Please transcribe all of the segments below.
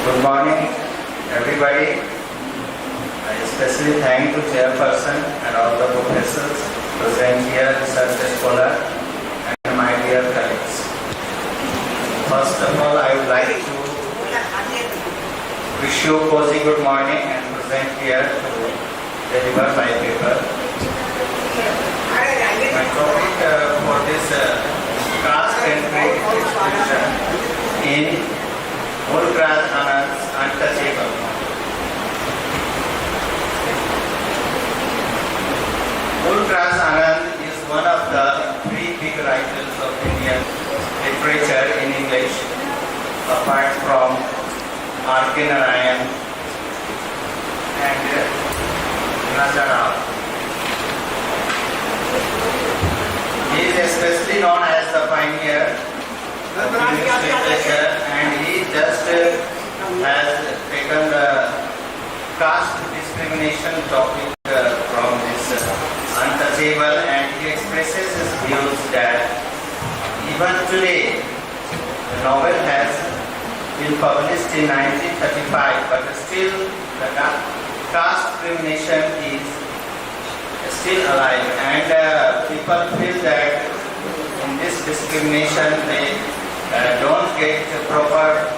Good morning, everybody. I especially thank the chairperson and all the professors present here, research scholar, and my dear colleagues. First of all, I would like to wish you a cozy good morning and present here to deliver my paper. My topic for this caste and trade exhibition in Mulkraj Anand's Untouchable. Mulkraj Anand is one of the three big writers of Indian literature in English, apart from R.K. Narayan and Nazarao. He is especially known as the pioneer of English literature, and he just has taken the caste discrimination topic from this Untouchable, and he expresses his views that even today the novel has been published in 1935, but still the caste discrimination is still alive, and people feel that in this discrimination they don't get proper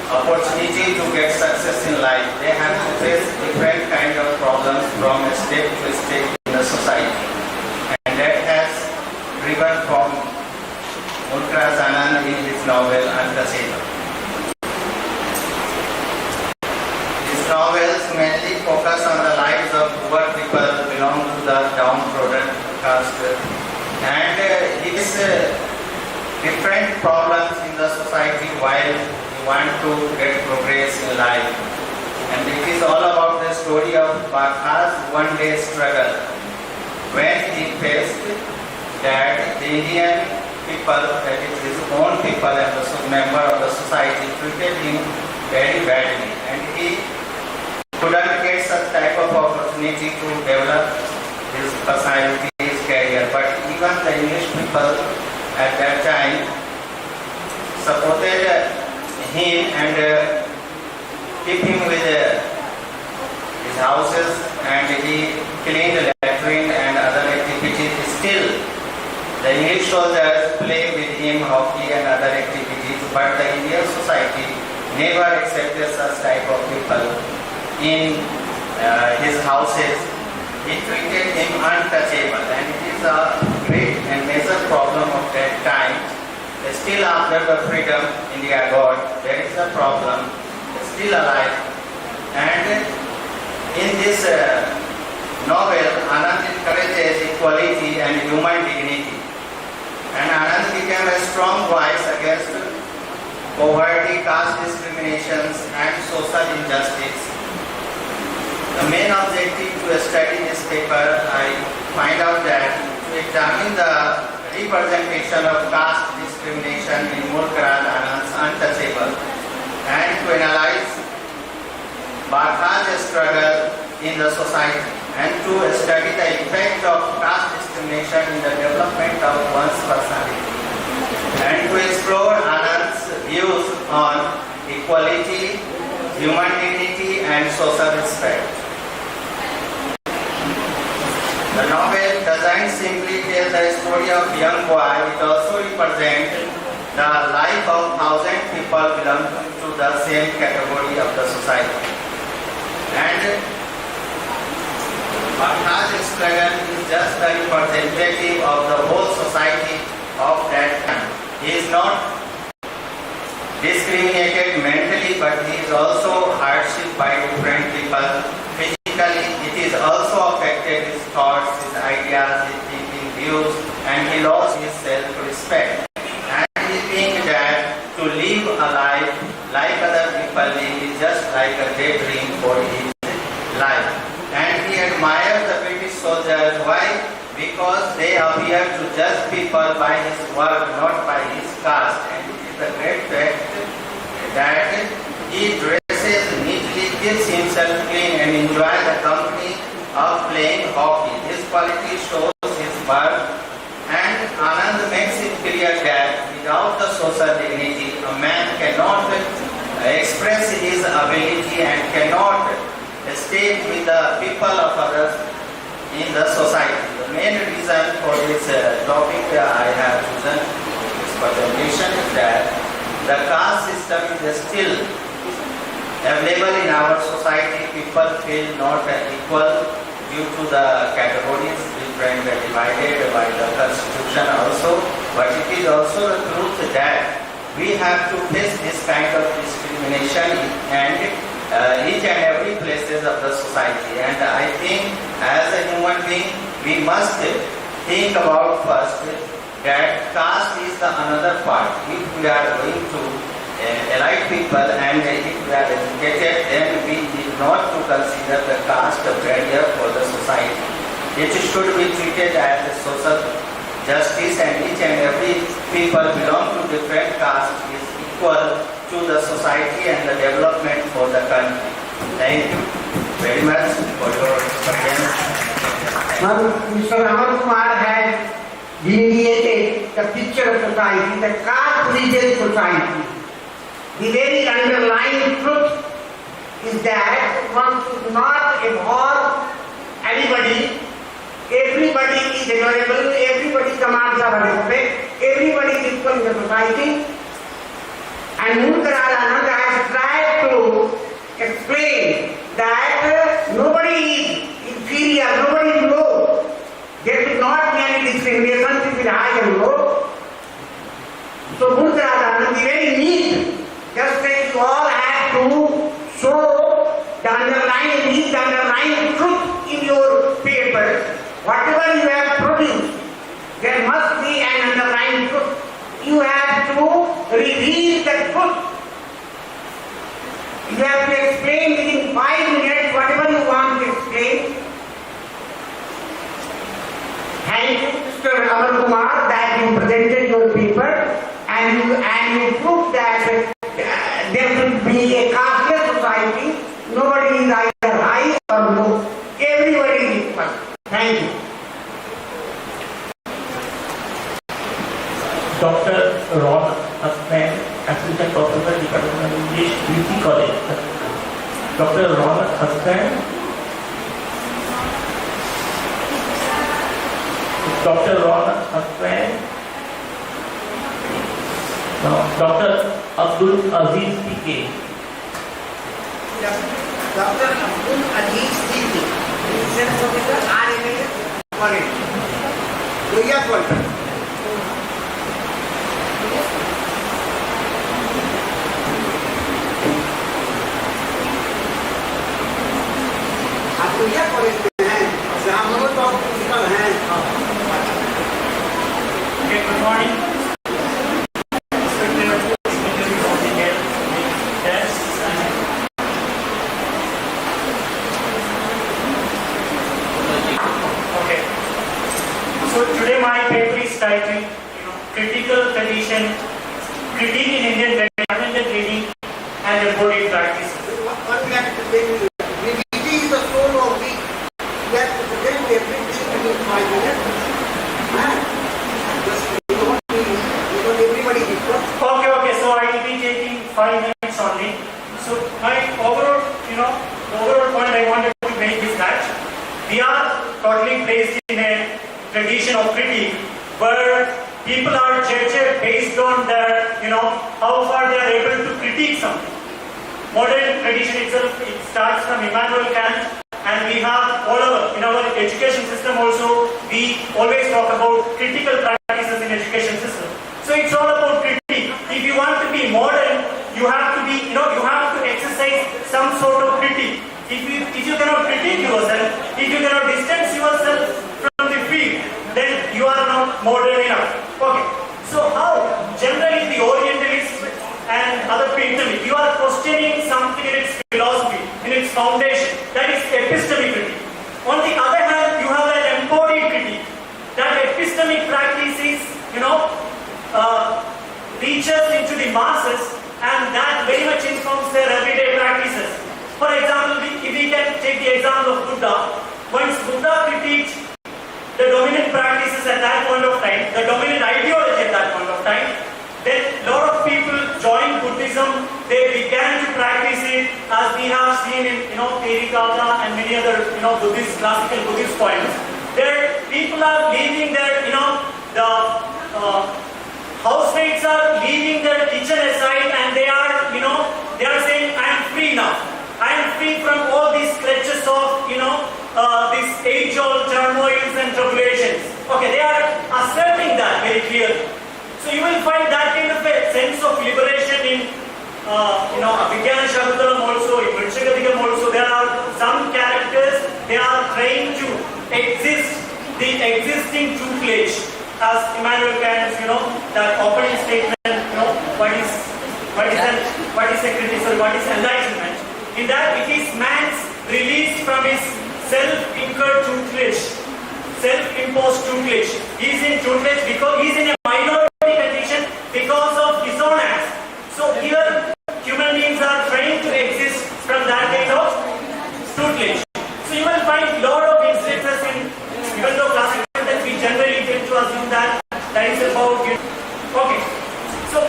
opportunity to get success in life. They have to face different kind of problems from step to step in the society, and that has driven from Mulkraj Anand in his novel Untouchable. His novels mainly focus on the lives of poor people belong to the downtrodden caste, and his different problems in the society while you want to get progress in life. And it is all about the story of Bakha's one-day struggle when he faced that the Indian people, that is his own people and the member of the society, treated him very badly, and he student gets such type of opportunity to develop his personality, his career. But even the English people at that time supported him and keep him with his houses, and he cleaned latrine and other activities. Still, the English soldiers play with him hockey and other activities, but the Indian society never accepted such type of people in his houses. He treated him untouchable, and it is a great and major problem of that time. Still after the freedom India got, there is a problem still alive. And in this novel, Anand encourages equality and human dignity. And Anand became a strong voice against poverty, caste discriminations and social injustice. The main objective to study this paper, I find out that to examine the representation of caste discrimination in Mulkraj Anand's Untouchable, and to analyze Barkha's struggle in the society, and to study the effect of caste discrimination in the development of one's personality, and to explore Anand's views on equality, human dignity and social respect. The novel doesn't simply tell the story of a young boy, it also represents the life of thousand people belonging to the same category of the society. And Barkha's struggle is just the representative of the whole society of that time. He is not discriminated mentally, but he is also hardship by different people. Physically, it is also affected his thoughts, his ideas, his thinking, views, and he lost his self-respect. And he thinks that to live a life like other people live is just like a daydream for his life. And he admires the British soldiers. Why? Because they appear to judge people by his work, not by his caste. And it is the great fact that he dresses neatly, keeps himself clean, and enjoys the company of playing hockey. This quality shows his birth, and Anand makes it clear that without the social dignity, a man cannot express his ability and cannot stay with the people of others in the society. The main reason for this topic I have chosen this presentation is that the caste system is still available in our society. People feel not equal due to the categories different divided by the constitution also. But it is also the truth that we have to face this kind of discrimination and each and every places of the society. And I think as a human being, we must think about first that caste is the another part. If we are going to elite people and if we are educated, then we need not to consider the caste a barrier for the society. It should be treated as a social justice, and each and every people belong to different castes is equal to the society and the development for the country. Thank you very much for your attention. Mr. Amar Kumar has delineated the picture of society, the caste-ridden society. The very underlying truth is that one should not abhor anybody. Everybody is honorable, everybody commands our respect, everybody is equal in the society. And Mulkraj Anand has tried to explain that nobody is inferior, nobody is low. There should not be any discrimination between high and low. So Mulkraj Anand is very neat. Just that you all have to show the underlying truth in your paper. Whatever you have produced, there must be an underlying truth. You have to reveal the truth. You have to explain within 5 minutes whatever you want to explain. Thank you, Mr. Amar Kumar, that you presented your paper and you proved that there should be a casteless society. Nobody is either or low, everybody is equal. Thank you. Dr. Ron Asman, Assistant Professor, Department of English, UC College. Dr. Ron Asman. Dr. Ron Asman. Dr. Abdul Aziz PK. Dr. Abdul Aziz Sidi, Research Professor, RMA College. Loya College. आप Lohia college में हैं, हम लोग तो principal हैं. Okay, good morning. Okay. So today my paper is titled, Critical Tradition, Critique in Indian Regimented Reading and Embodied Practice. What we have to do, reading is the soul of the, we have to present everything within 5 minutes. Because everybody is equal. Okay, so I will be taking 5 minutes only. So my overall point I wanted to make is that we are totally placed in a tradition of critique where people are judged based on their, how far they are able to critique something. Modern tradition itself, it starts from Immanuel Kant, and we have all over in our education system also, we always talk about critical practices in education system. So it's all about critique. If you want to be modern, you have to be, you have to exercise some sort of critique. If you cannot critique yourself, if you cannot distance yourself from the field, then you are not modern enough. Okay. So how generally the Orientalists and other people, you are questioning something in its philosophy, in its foundation, that is epistemic critique. On the other hand, you have an embodied critique. That epistemic practice is, reaches into the masses, and that very much informs their everyday practices. For example, if we can take the example of Buddha, once Buddha critiqued the dominant practices at that point of time, the dominant ideology at that point of time, then a lot of people joined Buddhism, they began to practice it, as we have seen in Theravada and many other Buddhist, classical Buddhist poems. There people are leaving their, the housemates are leaving their kitchen aside, and they are saying, I am free now. I am free from all these clutches of, this age-old turmoils and tribulations. Okay, they are asserting that very clearly. So you will find that kind of a sense of liberation in, Abhigyan Shakuntala also, in Vrikshagadikam also. There are some characters, they are trying to exist the existing tutelage, as Immanuel Kant's, that opening statement, what is a criticism, what is enlightenment. In that, it is man's release from his self-incurred tutelage, self-imposed tutelage. He is in tutelage because he is in a minority condition because of his own acts. So here, human beings are trying to exist from that kind of tutelage. So you will find a lot of instances in, even though classical that we generally tend to assume that is about, okay. So,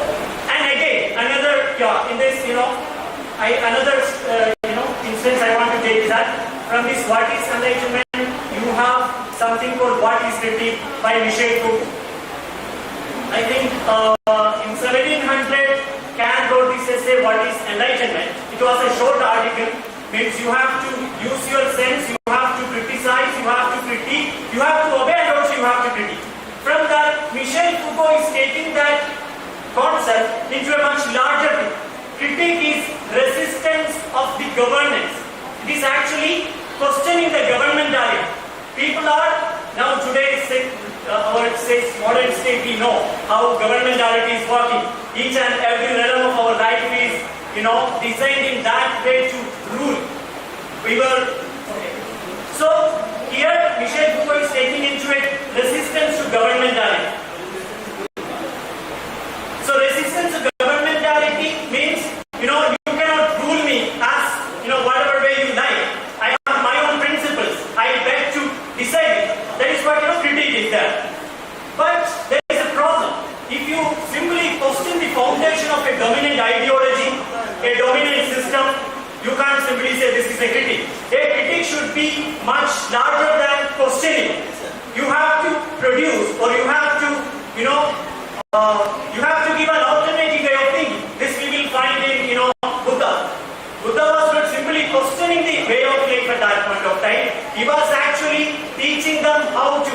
and again, another, in this, another instance I want to take is that from this what is enlightenment, you have something called What is Critique by Michel Foucault. I think in 1700 Kant wrote this essay, What is Enlightenment. It was a short article, means you have to use your sense, you have to criticize, you have to critique, you have to obey, and also you have to critique. From that, Michel Foucault is taking that concept into a much larger thing. Critique is resistance of the governance. It is actually questioning the governmentality. People are, now today our modern state, we know how governmentality is working. Each and every realm of our life is, designed in that way to rule. So here Michel Foucault is taking into it resistance to governmentality. So resistance to governmentality means, you cannot rule me as, whatever way you like. I have my much larger than questioning. You have to produce, or you have to, you have to give an alternative way of thinking. This we will find in, Buddha. Buddha was not simply questioning the way of life at that point of time. He was actually teaching them how to.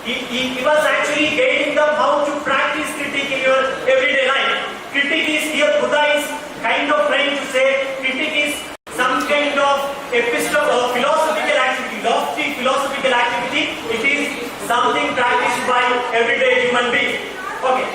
He was actually guiding them how to practice critique in your everyday life. Critique is here, Buddha is kind of trying to say, critique is some kind of philosophical activity, lofty philosophical activity. It is something practiced by everyday human being. Okay.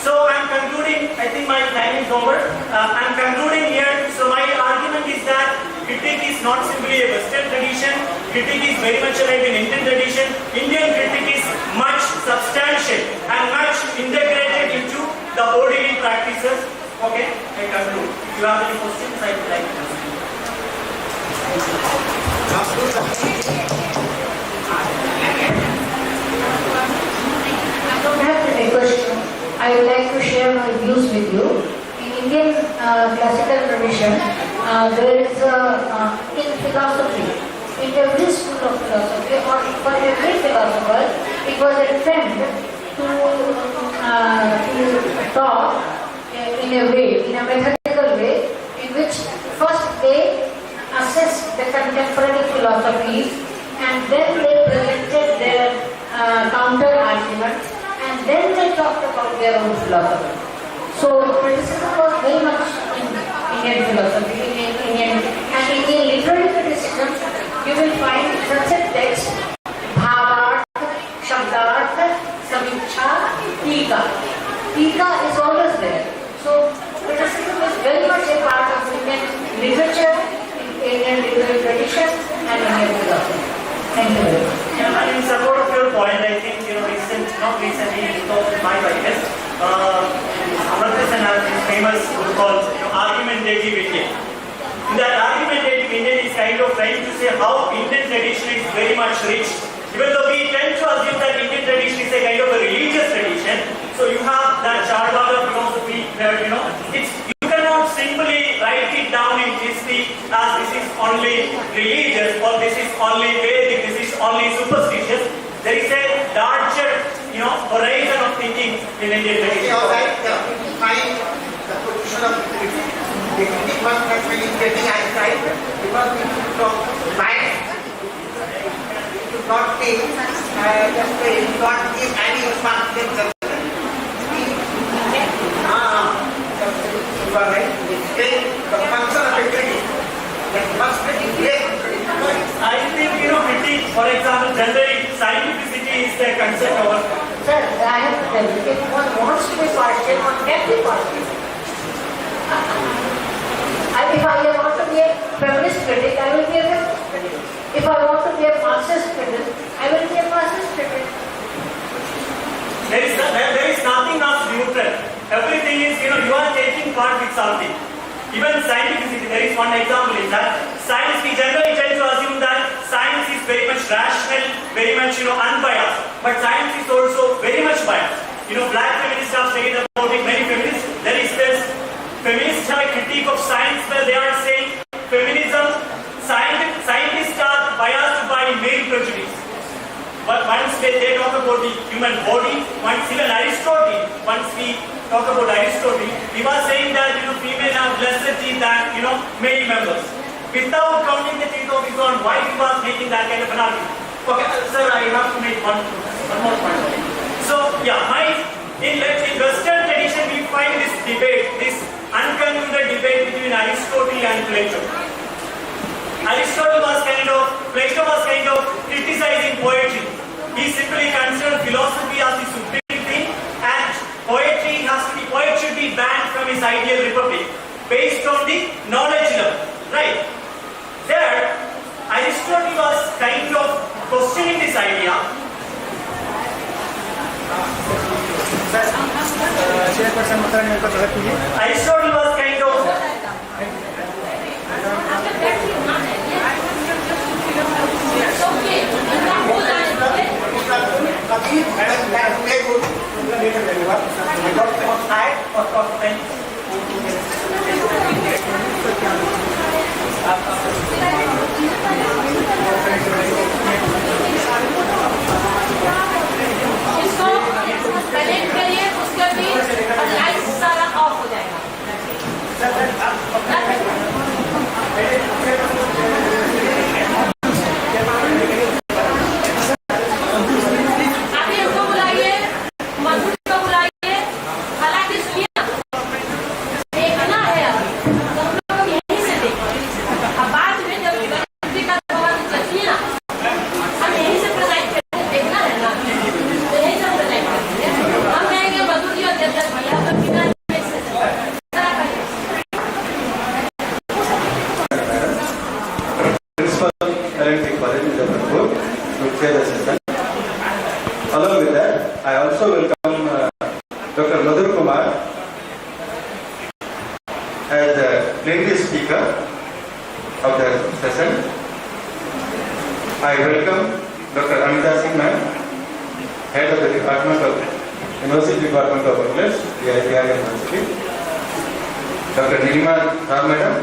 So I'm concluding, I think my time is over. I'm concluding here. So my argument is that critique is not simply a Western tradition. Critique is very much alive in Indian tradition. Indian critique is much substantial and much integrated into the ordinary practices. Okay, I conclude. If you have any questions, I would like to answer. I don't have any question. I would like to share my views with you. In Indian classical tradition, there is in philosophy, in every school of philosophy, or for every philosopher, it was a trend to talk in a way, in a methodical way, in which first they assessed the contemporary philosophies, and then they presented their counter arguments, and then they talked about their own philosophy. So criticism was very much in Indian philosophy, in Indian literary criticism. You will find such a text: bhavarth, shabdarth, samiksha, tika. Tika is always there. So criticism is very much a part of Indian literature, Indian literary tradition, and Indian philosophy. Thank you very much. Yeah, in support of your point, I think, not recently, in 2005, I guess, Amartya has this famous book called Argumentative Indian. In that Argumentative Indian is kind of trying to say how Indian tradition is very much rich. Even though we tend to assume that Indian tradition is a kind of a religious tradition, so you have that Charvaka philosophy where, you cannot simply write it down in history as this is only religious or this is only Vedic, this is only superstitious. There is a larger, horizon of thinking in Indian tradition. All right, find the position of the critique was actually getting outside because we should talk right. We should not think, not give any responsibility. You are right. The function of a critique that must be clear. I think, critique, for example, generally scientificity is the concept of. Sir, I have to tell you, if one wants to be partial, one can be partial. If I want to be a feminist critic, I will be a feminist critic. If I want to be a Marxist critic, I will be a Marxist critic. There is nothing as neutral. Everything is, you are taking part with something. Even scientificity, there is one example is that science, we generally tend to assume that science is very much rational, very much, unbiased. But science is also very much biased. Black feminists have said about it, many feminists. There is this, feminists have a critique of science where they are saying feminism, scientists are biased by male prejudice. But once they talk about the human body, once even Aristotle, once we talk about Aristotle, he was saying that female have lesser teeth than male members. Without counting the teeth of his own wife, he was making that kind of an argument. Okay, sir, I have to make one more point. So yeah, in Western tradition we find this debate, this unconcluded debate between Aristotle and Plato. Plato was kind of criticizing poetry. He simply considered philosophy as the supreme thing, and poetry should be banned from his ideal republic based on the knowledge level. Right? There, Aristotle was kind of questioning this idea. Aristotle was kind of silently for him in the front row to share the session. Along with that, I also welcome Dr. Madhur Kumar as the plenary speaker of the session. I welcome Dr. Amita Singh ma'am, head of the Department of University Department of English, DIPR University. Dr. Nilima Ram madam,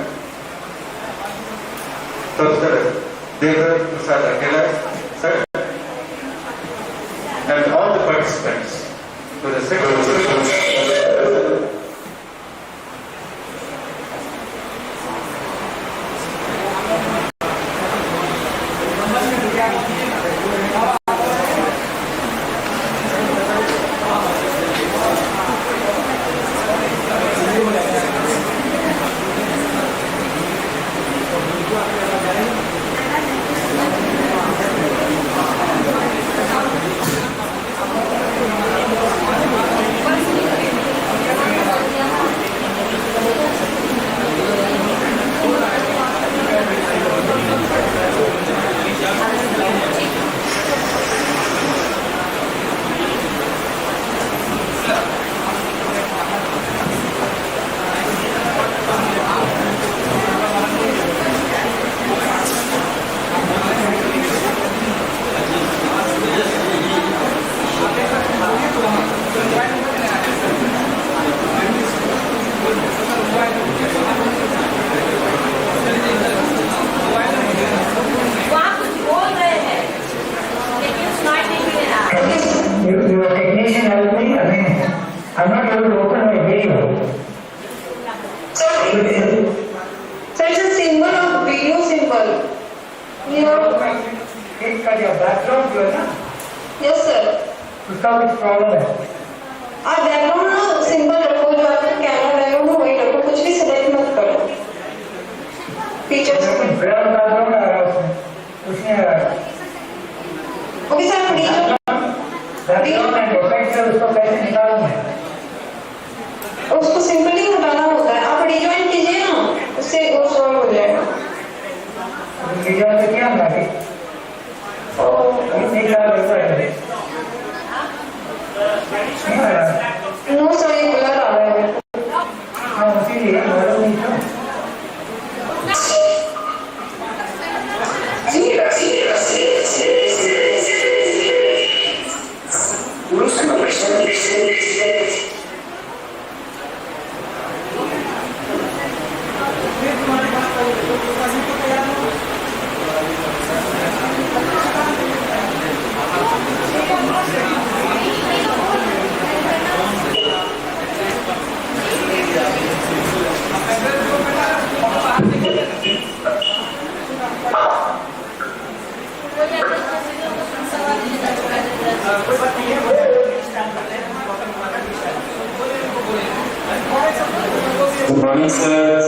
Professor Devra Prasad Akela sir, and all the participants to the second. Your technician helped me. I mean, I'm not able to open my video. So it's a symbol of video symbol. You know. It's got your background here, na? Yes, sir. उसका कुछ problem है? आप background ना symbol रखो जो आपका camera background है वही रखो कुछ भी सिलेक्ट मत करो फीचर्स में ब्लर बैकग्राउंड आ रहा है उसमें, कुछ नहीं आ रहा। Okay sir please background and effect से उसको कैसे निकालूं मैं? उसको सिंपली हटाना होता है आप रिजॉइन कीजिए ना उससे वो सॉल्व हो जाएगा वीडियो से क्या होगा? नहीं आ रहा है। नो सर ये ब्लर आ रहा है हाँ इसीलिए मालूम नहीं था। Good morning, sir.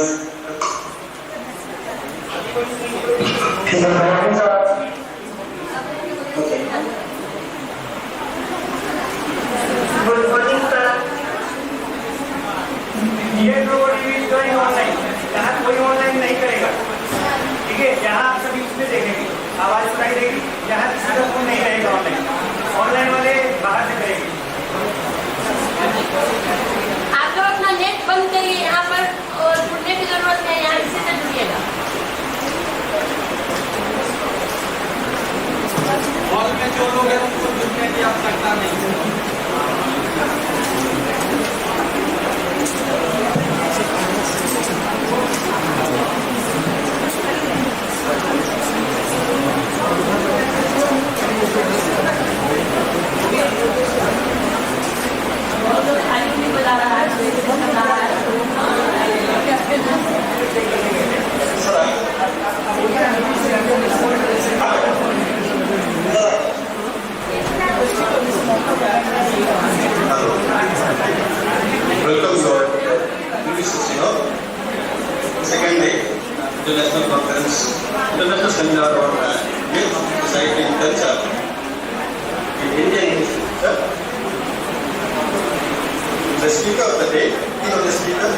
Good morning sir ये प्रोग्राम इज गोइंग ऑनलाइन यहाँ कोई ऑनलाइन नहीं करेगा ठीक है यहाँ आप सभी उसमें देखेंगे आवाज सुनाई देगी यहाँ किसी का फोन नहीं रहेगा ऑनलाइन ऑनलाइन वाले बाहर से करेंगे आप लोग अपना नेट बंद करिए यहाँ पर और जुड़ने की जरूरत है यहाँ इसी से जुड़िएगा हॉल में जो लोग हैं उनको जुड़ने की आवश्यकता नहीं बता रहा है Welcome to our second day international conference, international seminar on youth, society and culture in Indian history. The speaker of the day, name of the speaker,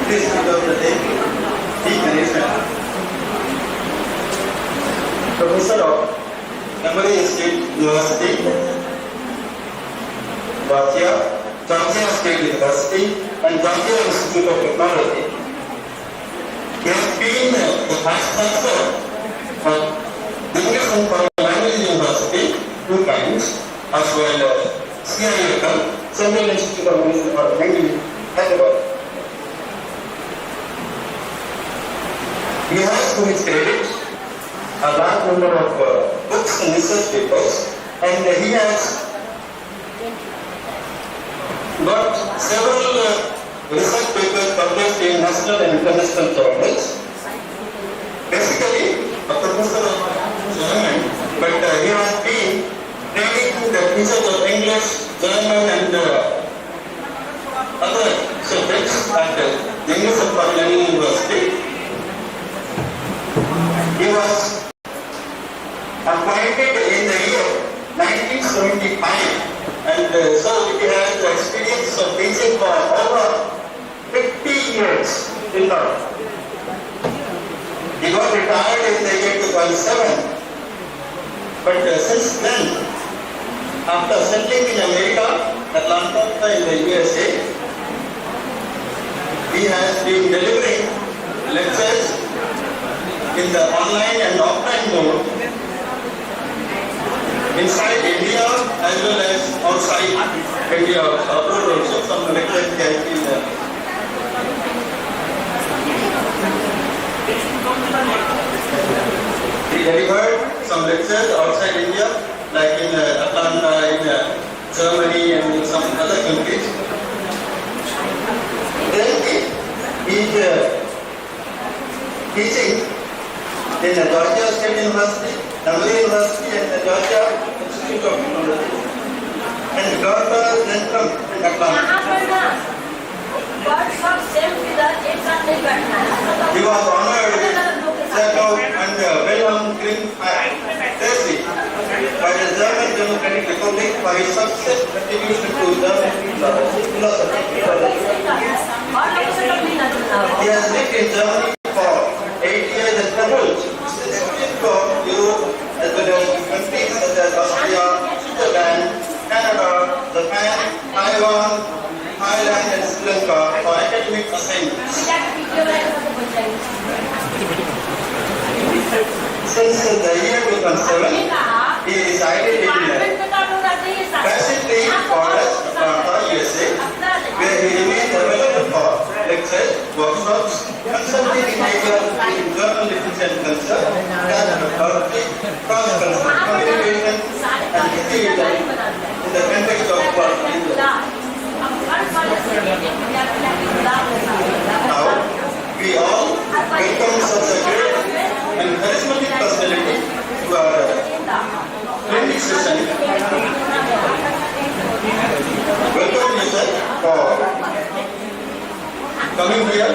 the speaker of the day, D. Ganesh. Professor of Memory State University, Georgia, Georgia State University, and Georgia Institute of Technology. He has been the vice chancellor of English and Foreign Language University 2 times, as well as CIFM, Central Institute of English and Foreign Language, Hyderabad. He has to his credit a large number of books and research papers, and he has got several research papers published in national and international journals. Basically, a professor of German, but he has been training the teachers of English, German, and other subjects at the English and Foreign Language University. He was appointed in the year 1975, and so he has the experience of teaching for over 50 years till now. He got retired in the year 2007, but since then, after settling in America, Atlanta in the USA, he has been delivering lectures in the online and offline mode inside India as well as outside India. Abroad also some lectures he has been he delivered some lectures outside India, like in Atlanta, in Germany, and in some other countries. Then he is teaching in the Georgia State University, Emory University, and the Georgia Institute of Technology, and Georgia Centrum in Atlanta. He was honored with Shadow and well-known Green Jersey by the German Democratic Republic for his success contribution to German philosophy. He has lived in Germany for 8 years and traveled extensively for Europe as well as countries such as Austria, Switzerland, Canada, Japan, Taiwan, Thailand, and Sri Lanka for academic assignments. Since the year 2007, he resided in Pacific Forest, Atlanta, USA, where he remains available for lectures, workshops, consulting in areas in journal literature and culture, technology, cross-cultural communication, and activism in the context of world India. Now, we all welcome such a great and charismatic personality to our clinic session. Welcome you, sir, for coming here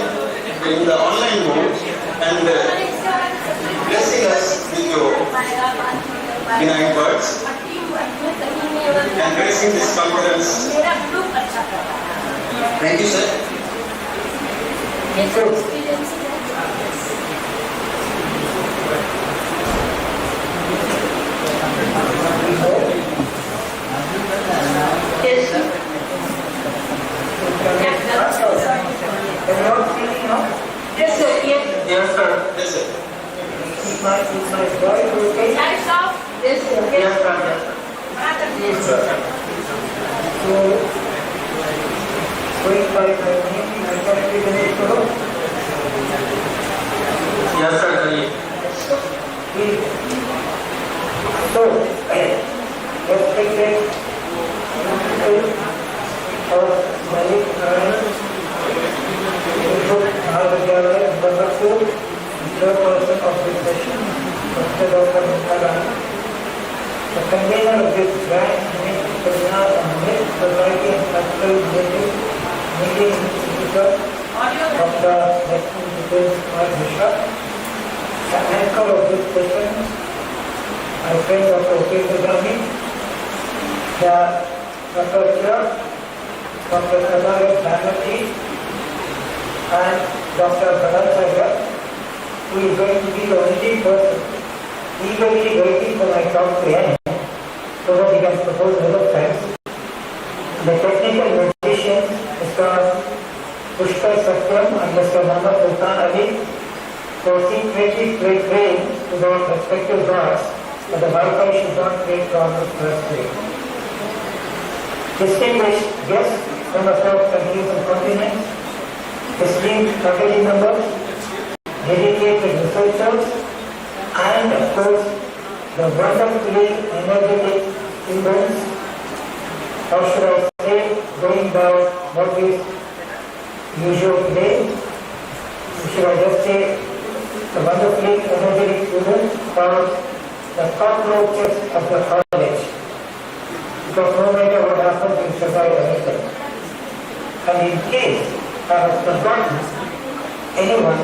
in the online mode and blessing us with your benign words and gracing this conference. Thank you, sir. Thank you. Yes, sir. Yes, sir. Yes, Yes, sir. Yes, sir. is my voice okay? Yes, sir. Yes, sir. Yes, sir. Yes, sir. So, going by my name, I can be the name of Yes, sir. So, respected of Malik number 2, third person of this session, Dr. Mukharan. The convener of this grand seminar on Myth, Society and Cultural Related Meeting Institute, Dr. Mishra. The anchor of this session, my friend Dr. Upeନ୍ଦ୍র, the Professor Dr. Sadar Banerjee, and Dr. Bharat, who is going to be the only person eagerly waiting for my talk to end so that he can propose other friends. The technical musicians, Mr. Pushkar Satyam and Mr. Muhammad Sultan Ali, proceed praying to their respective gods that the Wi-Fi should not create problems for us today. Distinguished guests from across countries and continents, esteemed faculty members, dedicated researchers, and of course, the wonderfully energetic students, or should I say, going by what is usual today, should I just say, the wonderfully energetic students are the cockroaches of the college. Because no matter what happens, we survive anything. And in case I have forgotten anyone,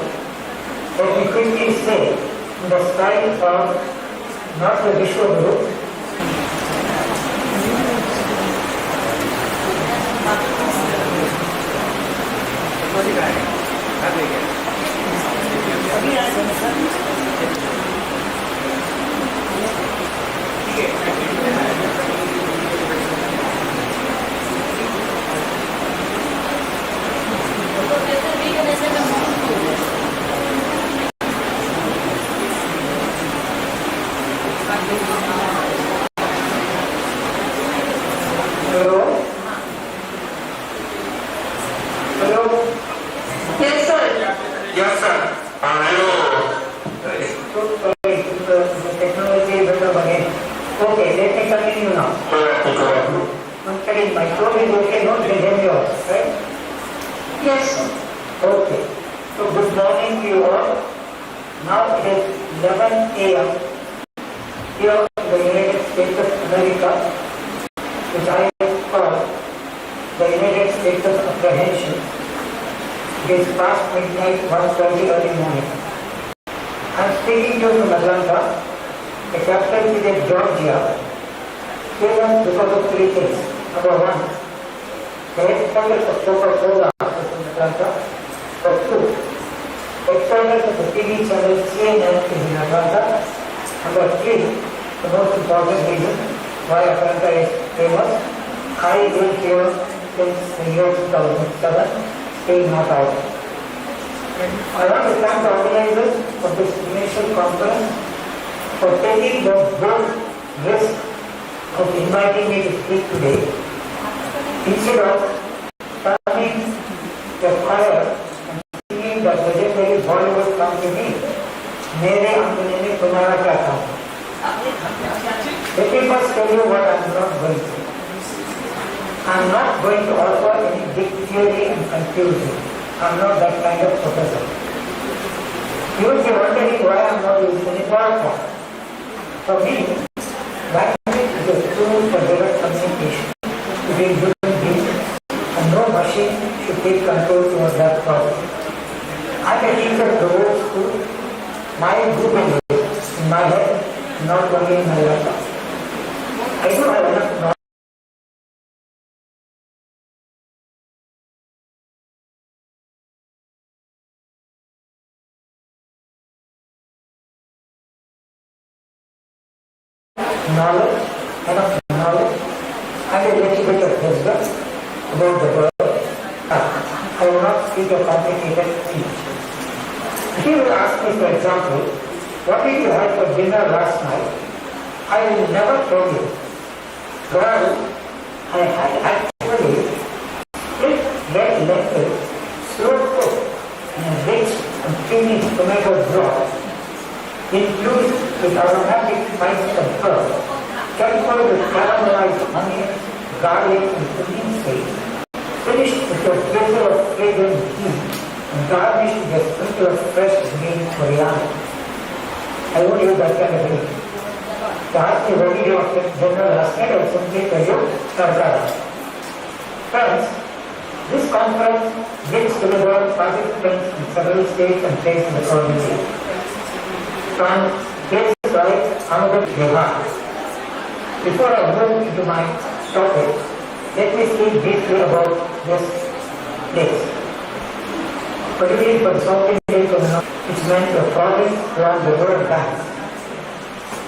let me quickly say, in the style of not the Vishwaguru, hello? Hello? Yes, sir. Yes, sir. Hello. So sorry, the technology is better again. Okay, let me continue now. Once again, my phone is okay, not the yours, right? Yes, sir. Okay. So good morning to you all. Now it is 11 a.m. here in the United States of America, which I call the United States of Apprehension. It is past midnight, 1:20 early morning. I am speaking to you from Atlanta, the capital city of Georgia, famous because of three things. Number one, the headquarters of Coca-Cola is in Atlanta. Number two, headquarters of the TV channel CNN is in Atlanta. Number three, the most important reason why Atlanta is famous, I live here since the year 2007, staying not out. I want to thank the organizers of this initial conference for taking the bold risk of inviting me to speak today. Instead of turning the fire and singing the legendary Bollywood song to me, मेरे अंगने में तुम्हारा क्या काम? Let me first tell you what I am not going to. I am not going to offer any big theory and confusion. I am not that kind of professor. You will be wondering why I am not using any PowerPoint. For me, language is a tool for direct communication between human beings, and no machine should take control over that problem. I am a teacher of the whole school. My Google is in my head, not only in my laptop. I do have enough knowledge. Enough knowledge, and a little bit of wisdom about the world. I will not speak a complicated speech. If you will ask me, for example, what did you have for dinner last night? I will never tell you. Well, I had actually split red lentils, slow cooked in a rich and creamy tomato broth, infused with aromatic spices and herbs, tempered with caramelized onion, garlic, and cumin seeds, finished with a drizzle of fragrant ghee, and garnished with a sprinkle of fresh green coriander. I won't use that kind of thing. To ask me what did you have for dinner last night, I will simply tell you, tarkara. Friends, this conference brings together participants in several states and places across India. From places like Ahmedabad, Bihar. Before I move into my topic, let me speak briefly about this place. Particularly for the South Indian community, which meant the province around the world bank.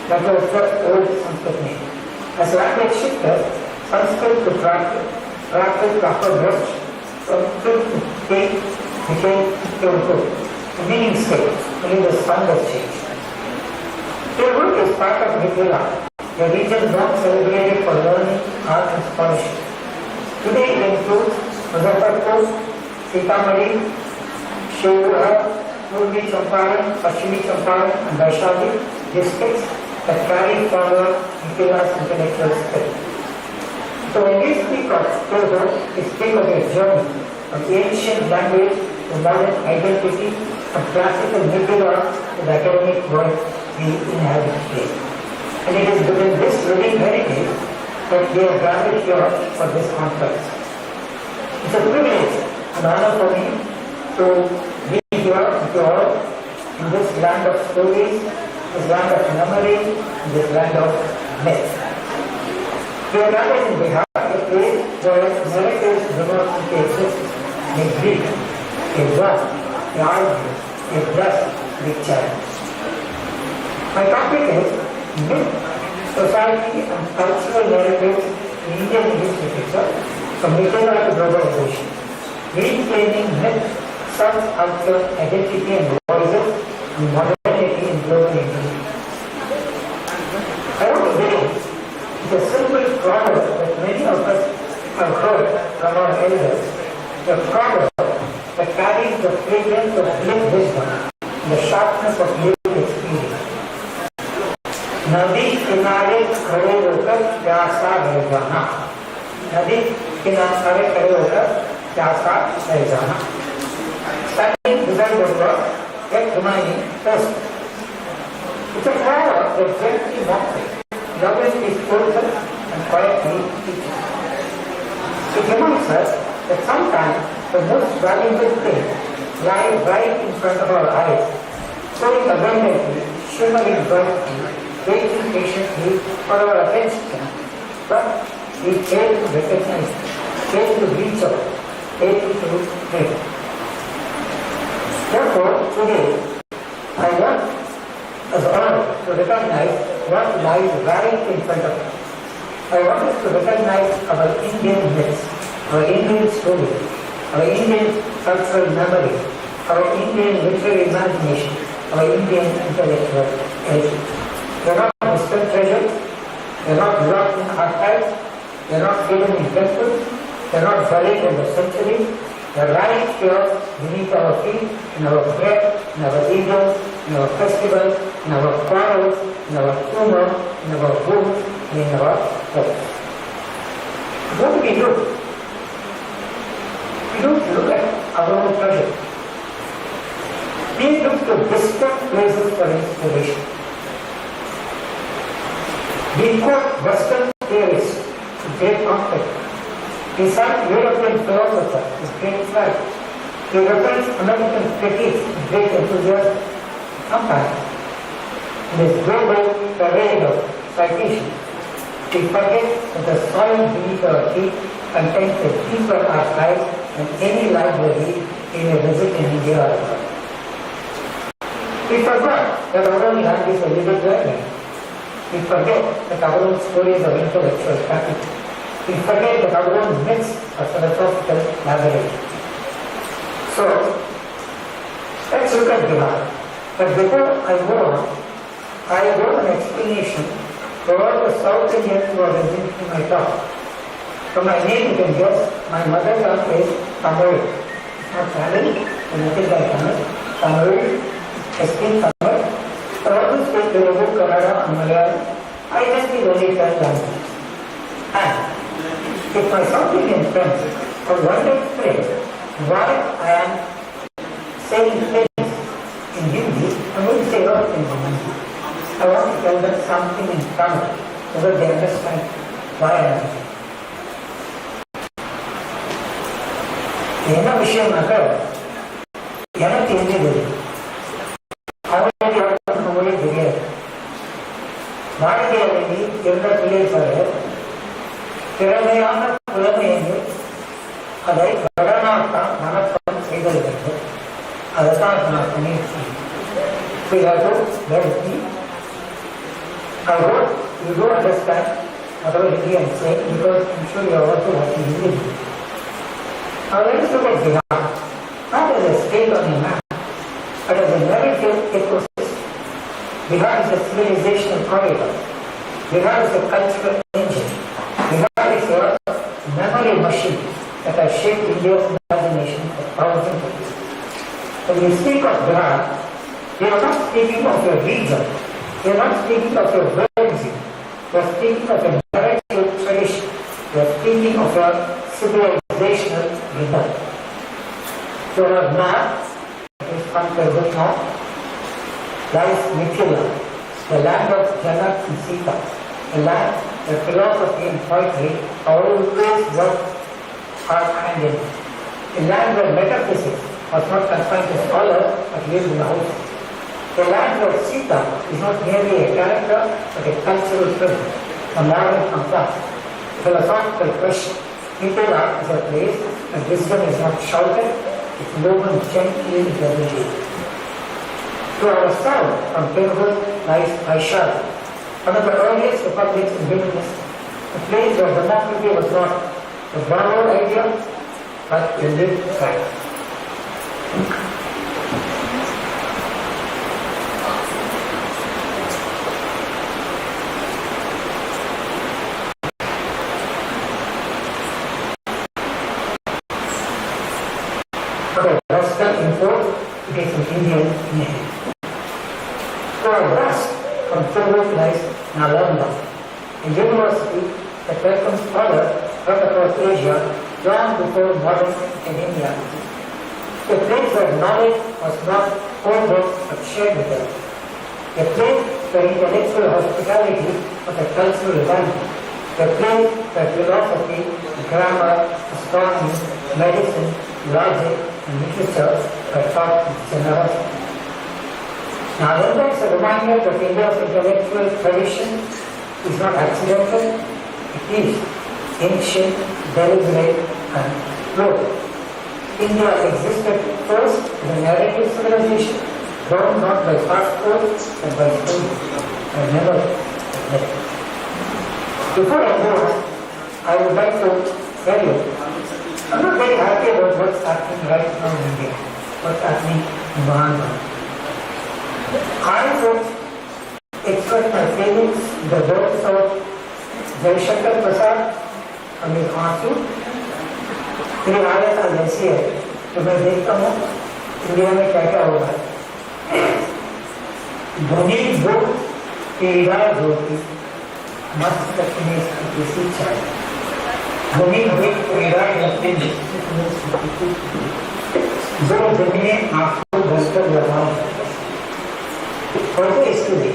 That was the old Sanskrit name. As language shifted, Sanskrit to Prakrit to afterwards, from Krit to Kate became Telugu. The meaning stayed, only the sound has changed. Telugu is part of Mithila, a region long celebrated for learning, art and scholarship. Today it includes Muzaffarpur, Sitamarhi, Shivpura, Purvi Champaran, Pashchimi Champaran and Vaishali districts that carry forward Mithila's intellectual spirit. So when we speak of Telugu, we speak of a journey from ancient language to modern identity, from classical Mithila to the academic world we inhabit today. And it is within this living heritage that we have gathered here for this conference. It's a privilege and honor for me to be here with you all in this land of stories, this land of memory, in this land of myth. We are gathered in Bihar, a place where narratives do not simply exist. They breathe, they run, they argue, they bless, they challenge. My topic is myth, society and cultural narratives in Indian literature from Mithila to globalization. Reclaiming myth, self-culture, identity and voices and modernity in global India. I want to begin with a simple proverb that many of us have heard from our elders. A proverb that carries the fragrance of lived wisdom and the sharpness of lived experience. नदी किनारे खड़े होकर प्यासा रह जाना, नदी किनारे खड़े होकर प्यासा रह जाना. Standing beside the rock, yet remaining thirsty. It's a proverb that gently mocks it, lovingly scolds us, and quietly teaches. It reminds us that sometimes the most valuable thing lies right in front of our eyes, flowing abundantly, shimmering brightly, waiting patiently for our attention, but we fail to recognize it, fail to reach out, fail to pray. Therefore, today, I want us all to recognize what lies right in front of us. I want us to recognize our Indian myths, our Indian stories, our Indian cultural memory, our Indian literary imagination, our Indian intellectual heritage. They are not distant treasures, they are not locked in archives, they are not hidden in temples, they are not buried in the centuries, they are right here beneath our feet, in our breath, in our egos, in our festivals, in our quarrels, in our humor, in our books, and in our thoughts. What do we do? We don't look at our own treasure. We look to distant places for inspiration. We quote Western theorists with great conflict. We cite European philosophers with great pride. We reference American critics with great enthusiasm. Sometimes, in this global parade of citations, we forget that the soil beneath our feet contains a deeper archive than any library we may visit in India or abroad. We forgot that our own land is a living learning. We forget that our own stories are intellectual capital. We forget that our own myths are philosophical laboratories. So, let's look at Bihar. But before I go on, I want an explanation for all the South Indians who are listening to my talk. From my name you can guess, my mother tongue is Tamil. It's not Tamil, and nothing like Tamil. Tamil, I speak Tamil. I also speak Telugu, Kannada and Malayalam. I just speak only 10 languages. And if my South Indian friends are wondering why I am saying things in Hindi, I will say other things in Hindi. I want to tell them something in Tamil so that they understand why I am saying. என்ன விஷயம்னாக்க எனக்கு தெரிஞ்சது அவங்களுக்கு யாருக்கும் மொழி தெரியாது. வாழ்க்கையை இருந்த பிள்ளைப்பாரு திறமையான புலமையை அதை கடனாத்தான் மனப்பாடம் செய்தது வேண்டும். அதைத்தான் நான் பண்ணியிருக்கேன். பிறகு வருத்தி I hope you do understand whatever I am saying because I'm sure you are also watching Hindi. Now let us look at Bihar. Not as a state on a map, but as a narrative ecosystem. Bihar is a civilizational corridor. Bihar is a cultural engine. Bihar is a memory machine that has shaped India's imagination for thousands of years. When we speak of Bihar, we are not speaking of your region. We are not speaking of your religion. We are speaking of a narrative tradition. We are speaking of a civilizational rhythm. To our north, is from the north, lies Mithila, the land of Janak and Sita, a land where philosophy and poetry always work hand in hand. A land where metaphysics was not confined to scholars but lived in the house. A land where Sita is not merely a character but a cultural film, a moral compass, a philosophical question. Mithila is a place where wisdom is not shouted, it's woven gently into every day. To our south, from Tirhut, lies Vaishali, one of the earliest republics in wilderness, a place where democracy was not a borrowed idea, but a lived fact. Okay, let's start import, it is an Indian name. To our west, from Tirhut lies Nalanda, a university that welcomes scholars right across Asia long before modern academia. A place where knowledge was not hoarded but shared with us. A place where intellectual hospitality was a cultural value. A place where philosophy, grammar, astronomy, medicine, logic, and literature were taught with generosity. Nalanda is a reminder that India's intellectual tradition is not accidental, it is ancient, deliberate, and global. India existed first as a narrative civilization, born not by passports but by stories, and never by letters. Before I go on, I would like to tell you, I'm not very happy about what's happening right now in India, what's happening in Myanmar. I would express my feelings in the words of Jaishankar Prasad and his आंसू मेरी हालत आज ऐसी है तो मैं देखता हूँ इंडिया में क्या क्या हो रहा है धनी बुक पीड़ा धोती मस्त में किसी चाय धनी बुक पीड़ा धोती जो दुनिया आंसू भरकर लगाओ और इसके लिए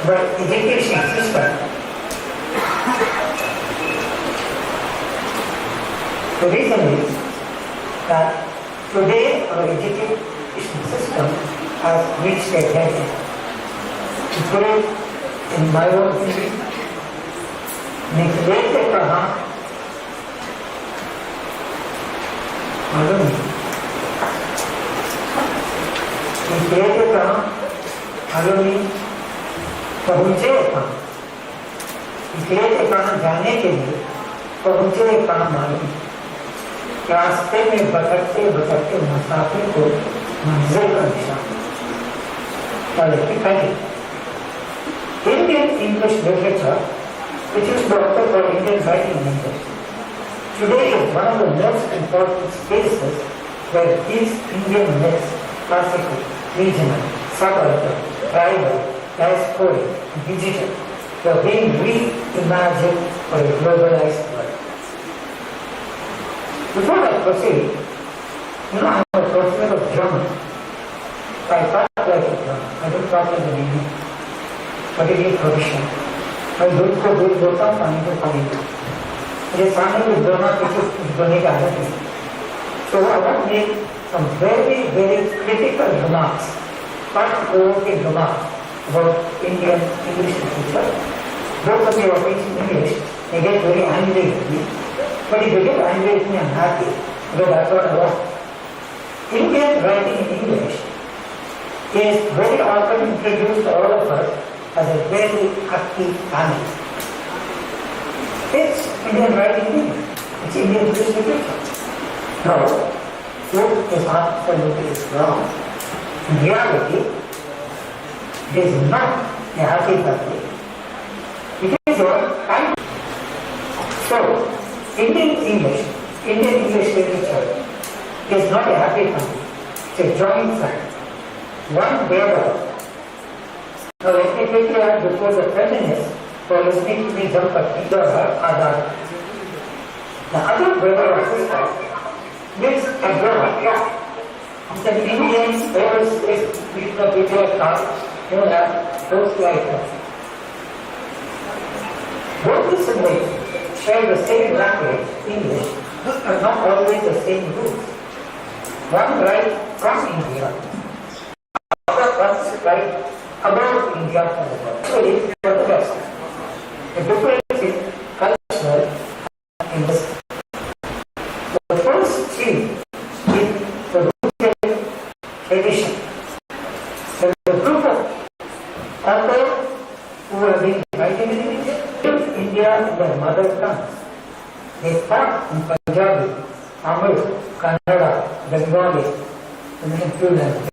but education system the reason is that today our education system has reached a dead end. To put it in my own opinion, निकले थे कहाँ मालूम नहीं निकले थे कहाँ मालूम नहीं पहुँचे कहाँ निकले थे कहाँ जाने के लिए पहुँचे कहाँ मालूम नहीं रास्ते में भटकते भटकते मुसाफिर को मंजिल का निशान Indian English literature, which is the author for Indian writing language, today is one of the most important spaces where these Indian myths, classical, regional, suburban, tribal, diasporic, and digital, were being reimagined for a globalized world. Before I proceed, I'm a professor of German. I talk like a German. I don't talk like an Indian. But it is tradition. मैं दूध को दूध बोलता हूँ, पानी को पानी बोलता हूँ. मेरे सामने कुछ बोलना कुछ बोलने का आदत है. So I want to make some very, very critical remarks, thought-provoking remarks about Indian English literature. Those of you who are teaching English may get very angry with me. But if you get angry with me, I'm happy, because that's what I want. Indian writing in English is very often introduced to all of us as a very happy family. It's Indian writing Indian. It's Indian literature. No, food is absolutely wrong. In reality, it is not a happy family. It is your kind. So, Indian English literature is not a happy family. It's a joint family. One Veda. Now let me quickly add before the feminists who are listening to me jump at me, the other Veda or sister is a Veda. It's an Indian old people class, you have those like that. Both the symbols share the same language, English, but are not always the same roots. One writes from India, other ones write about India from the world. Actually, for the best. The difference is cultural and this. The first theme is the rooted tradition. There is a group of authors who have been writing in India in their mother tongue. They start in Punjabi, Tamil, Kannada, Bengali, and then few languages.